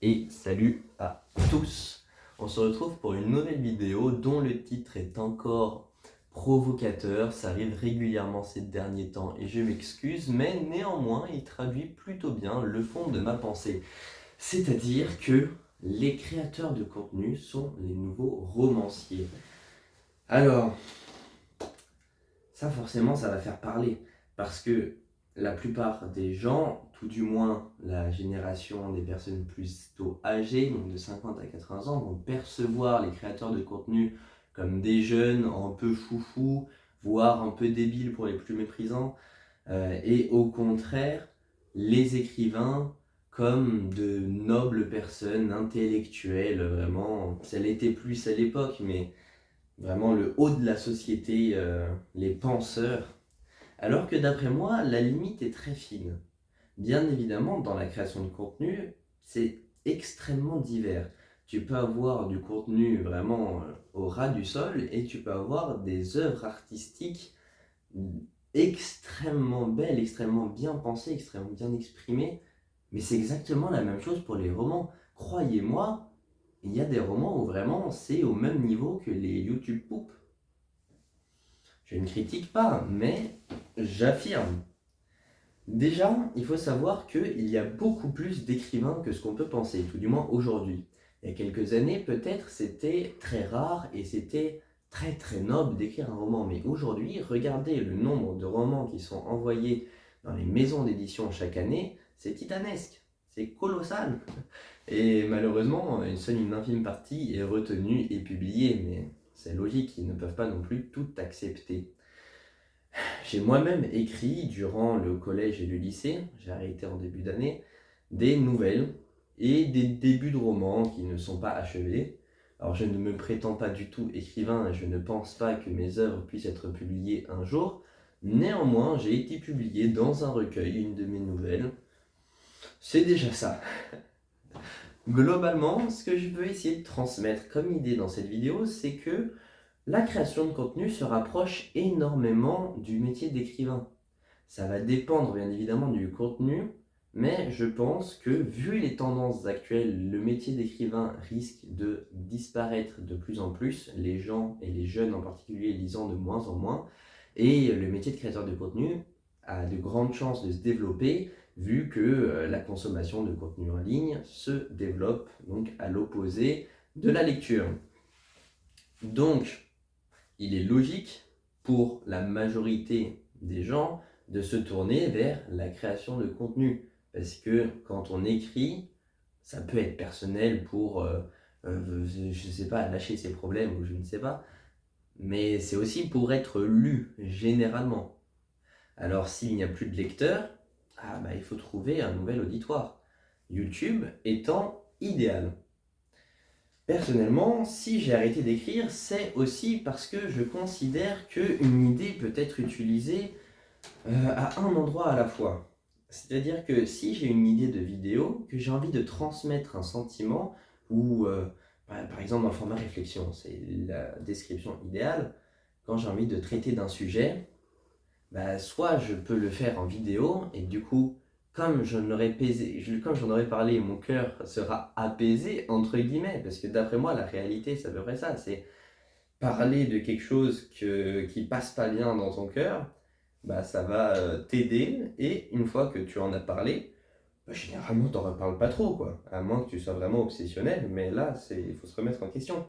Et salut à tous. On se retrouve pour une nouvelle vidéo dont le titre est encore provocateur. Ça arrive régulièrement ces derniers temps et je m'excuse, mais néanmoins il traduit plutôt bien le fond de ma pensée. C'est-à-dire que les créateurs de contenu sont les nouveaux romanciers. Alors, ça forcément ça va faire parler parce que la plupart des gens, tout du moins la génération des personnes plutôt âgées, donc de 50 à 80 ans, vont percevoir les créateurs de contenu comme des jeunes un peu foufous, voire un peu débiles pour les plus méprisants, et au contraire, les écrivains comme de nobles personnes intellectuelles, vraiment, ça l'était plus à l'époque, mais vraiment le haut de la société, les penseurs. Alors que d'après moi, la limite est très fine. Bien évidemment, dans la création de contenu, c'est extrêmement divers. Tu peux avoir du contenu vraiment au ras du sol et tu peux avoir des œuvres artistiques extrêmement belles, extrêmement bien pensées, extrêmement bien exprimées. Mais c'est exactement la même chose pour les romans. Croyez-moi, il y a des romans où vraiment c'est au même niveau que les YouTube poop. Je ne critique pas, mais j'affirme. Déjà, il faut savoir qu'il y a beaucoup plus d'écrivains que ce qu'on peut penser, tout du moins aujourd'hui. Il y a quelques années, peut-être, c'était très rare et c'était très très noble d'écrire un roman. Mais aujourd'hui, regardez le nombre de romans qui sont envoyés dans les maisons d'édition chaque année, c'est titanesque, c'est colossal. Et malheureusement, seule une infime partie est retenue et publiée, mais c'est logique, ils ne peuvent pas non plus tout accepter. J'ai moi-même écrit durant le collège et le lycée, j'ai arrêté en début d'année, des nouvelles et des débuts de romans qui ne sont pas achevés. Alors je ne me prétends pas du tout écrivain et je ne pense pas que mes œuvres puissent être publiées un jour. Néanmoins, j'ai été publié dans un recueil, une de mes nouvelles. C'est déjà ça. Globalement, ce que je veux essayer de transmettre comme idée dans cette vidéo, c'est que la création de contenu se rapproche énormément du métier d'écrivain. Ça va dépendre bien évidemment du contenu, mais je pense que vu les tendances actuelles, le métier d'écrivain risque de disparaître de plus en plus, les gens et les jeunes en particulier lisant de moins en moins, et le métier de créateur de contenu a de grandes chances de se développer vu que la consommation de contenu en ligne se développe donc à l'opposé de la lecture. Donc, il est logique pour la majorité des gens de se tourner vers la création de contenu. Parce que quand on écrit, ça peut être personnel pour, je ne sais pas, lâcher ses problèmes ou je ne sais pas. Mais c'est aussi pour être lu, généralement. Alors s'il n'y a plus de lecteurs, il faut trouver un nouvel auditoire. YouTube étant idéal. Personnellement, si j'ai arrêté d'écrire, c'est aussi parce que je considère qu'une idée peut être utilisée à un endroit à la fois. C'est-à-dire que si j'ai une idée de vidéo, que j'ai envie de transmettre un sentiment, ou par exemple dans le format réflexion, c'est la description idéale, quand j'ai envie de traiter d'un sujet, soit je peux le faire en vidéo, et du coup, comme j'en aurais parlé, mon cœur sera apaisé, entre guillemets, parce que d'après moi, la réalité, c'est à peu près ça, c'est parler de quelque chose qui passe pas bien dans ton cœur, ça va t'aider, et une fois que tu en as parlé, généralement, t'en reparles pas trop, quoi, à moins que tu sois vraiment obsessionnel, mais là, il faut se remettre en question.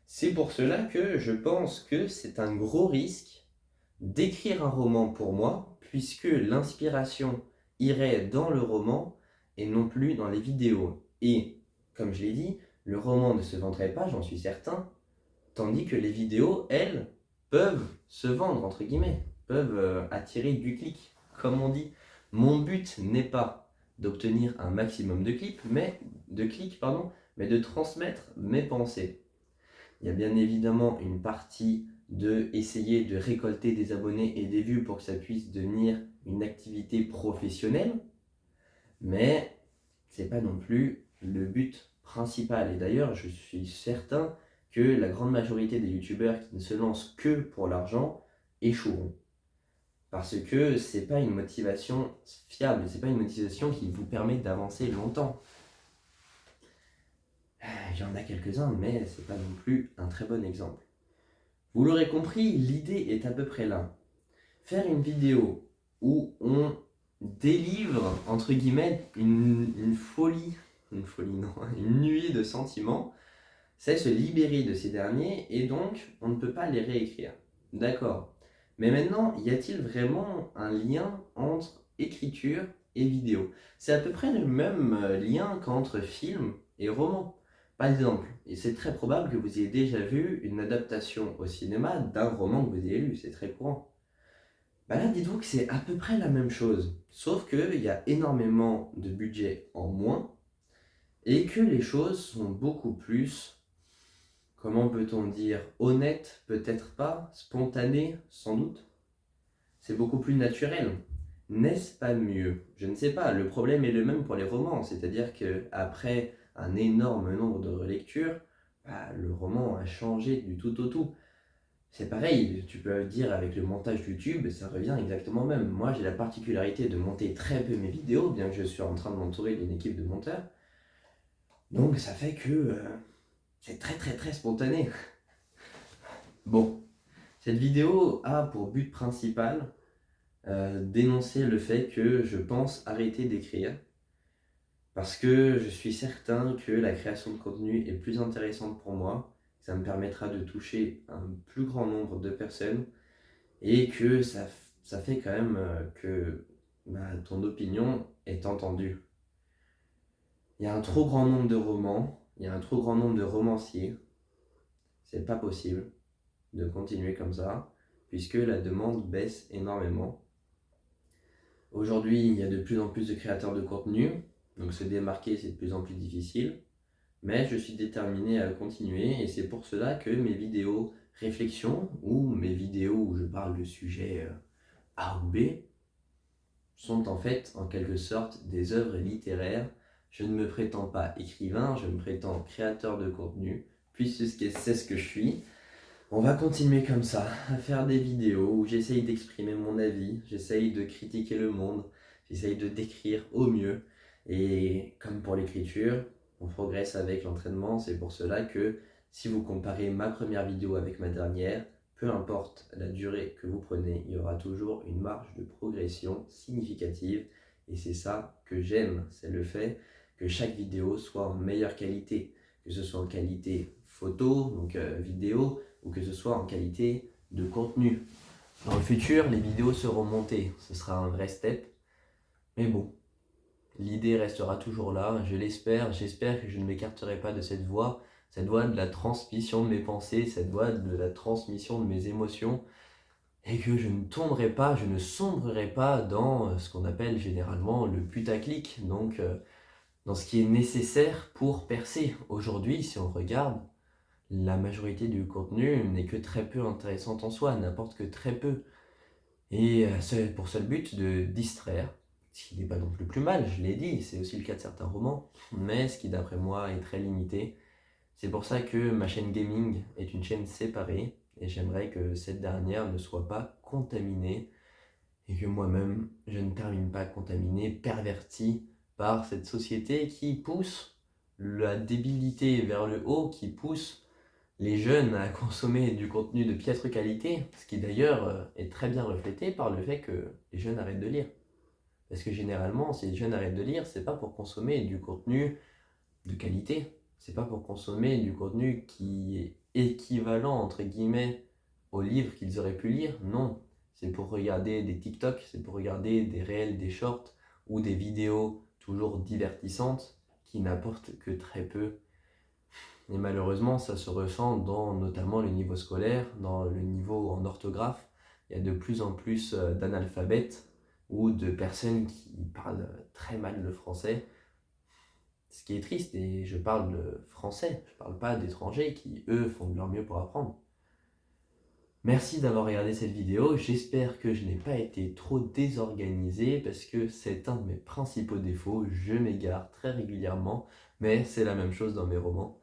C'est pour cela que je pense que c'est un gros risque d'écrire un roman pour moi, puisque l'inspiration irait dans le roman et non plus dans les vidéos. Et, comme je l'ai dit, le roman ne se vendrait pas, j'en suis certain, tandis que les vidéos, elles, peuvent se vendre, entre guillemets, peuvent attirer du clic, comme on dit. Mon but n'est pas d'obtenir un maximum de clics, mais de transmettre mes pensées. Il y a bien évidemment une partie de essayer de récolter des abonnés et des vues pour que ça puisse devenir une activité professionnelle, mais c'est pas non plus le but principal. Et d'ailleurs, je suis certain que la grande majorité des youtubeurs qui ne se lancent que pour l'argent échoueront. Parce que c'est pas une motivation fiable, c'est pas une motivation qui vous permet d'avancer longtemps. il y en a quelques-uns, mais c'est pas non plus un très bon exemple. Vous l'aurez compris, l'idée est à peu près là. Faire une vidéo où on délivre, entre guillemets, une folie non, une nuée de sentiments, c'est se libérer de ces derniers et donc on ne peut pas les réécrire. D'accord. Mais maintenant, y a-t-il vraiment un lien entre écriture et vidéo? C'est à peu près le même lien qu'entre film et roman. Par exemple, et c'est très probable que vous ayez déjà vu une adaptation au cinéma d'un roman que vous ayez lu, c'est très courant. Bah là, dites-vous que c'est à peu près la même chose, sauf qu'il y a énormément de budget en moins et que les choses sont beaucoup plus, comment peut-on dire, honnêtes, peut-être pas, spontanées, sans doute. C'est beaucoup plus naturel. N'est-ce pas mieux? Je ne sais pas, le problème est le même pour les romans, c'est-à-dire qu'après un énorme nombre de relectures, bah, le roman a changé du tout au tout. C'est pareil, tu peux dire avec le montage YouTube, ça revient exactement au même. Moi, j'ai la particularité de monter très peu mes vidéos, bien que je suis en train de m'entourer d'une équipe de monteurs. Donc, ça fait que c'est très très très spontané. Bon, cette vidéo a pour but principal dénoncer le fait que je pense arrêter d'écrire parce que je suis certain que la création de contenu est plus intéressante pour moi. Ça me permettra de toucher un plus grand nombre de personnes et que ça fait quand même que ton opinion est entendue. Il y a un trop grand nombre de romans, il y a un trop grand nombre de romanciers. C'est pas possible de continuer comme ça, puisque la demande baisse énormément. Aujourd'hui, il y a de plus en plus de créateurs de contenu, donc se démarquer c'est de plus en plus difficile, mais je suis déterminé à continuer et c'est pour cela que mes vidéos réflexion ou mes vidéos où je parle de sujets A ou B sont en fait en quelque sorte des œuvres littéraires. Je ne me prétends pas écrivain, je me prétends créateur de contenu, puisque c'est ce que je suis. On va continuer comme ça, à faire des vidéos où j'essaye d'exprimer mon avis, j'essaye de critiquer le monde, j'essaye de décrire au mieux. Et comme pour l'écriture, on progresse avec l'entraînement, c'est pour cela que si vous comparez ma première vidéo avec ma dernière, peu importe la durée que vous prenez, il y aura toujours une marge de progression significative. Et c'est ça que j'aime, c'est le fait que chaque vidéo soit en meilleure qualité, que ce soit en qualité photo, donc vidéo, ou que ce soit en qualité de contenu. Dans le futur, les vidéos seront montées, ce sera un vrai step. Mais bon, l'idée restera toujours là, je l'espère, j'espère que je ne m'écarterai pas de cette voie de la transmission de mes pensées, cette voie de la transmission de mes émotions, et que je ne tomberai pas, je ne sombrerai pas dans ce qu'on appelle généralement le putaclic, donc dans ce qui est nécessaire pour percer. Aujourd'hui, si on regarde, la majorité du contenu n'est que très peu intéressante en soi, n'apporte que très peu. Et c'est pour seul but de distraire, ce qui n'est pas non plus mal, je l'ai dit, c'est aussi le cas de certains romans, mais ce qui d'après moi est très limité. C'est pour ça que ma chaîne gaming est une chaîne séparée, et j'aimerais que cette dernière ne soit pas contaminée, et que moi-même je ne termine pas contaminé, perverti par cette société qui pousse la débilité vers le haut, qui pousse les jeunes à consommer du contenu de piètre qualité, ce qui d'ailleurs est très bien reflété par le fait que les jeunes arrêtent de lire. Parce que généralement, si les jeunes arrêtent de lire, c'est pas pour consommer du contenu de qualité, c'est pas pour consommer du contenu qui est équivalent, entre guillemets, au livre qu'ils auraient pu lire, non. C'est pour regarder des TikTok, c'est pour regarder des réels, des shorts, ou des vidéos toujours divertissantes qui n'apportent que très peu. Et malheureusement, ça se ressent dans notamment le niveau scolaire, dans le niveau en orthographe. Il y a de plus en plus d'analphabètes ou de personnes qui parlent très mal le français. Ce qui est triste, et je parle de français, je parle pas d'étrangers qui, eux, font de leur mieux pour apprendre. Merci d'avoir regardé cette vidéo, j'espère que je n'ai pas été trop désorganisé parce que c'est un de mes principaux défauts, je m'égare très régulièrement, mais c'est la même chose dans mes romans.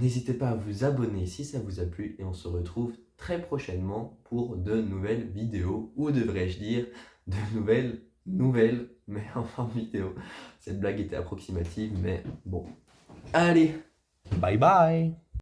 N'hésitez pas à vous abonner si ça vous a plu et on se retrouve très prochainement pour de nouvelles vidéos, ou devrais-je dire de nouvelles, mais enfin vidéos. Cette blague était approximative, mais bon. Allez! Bye bye.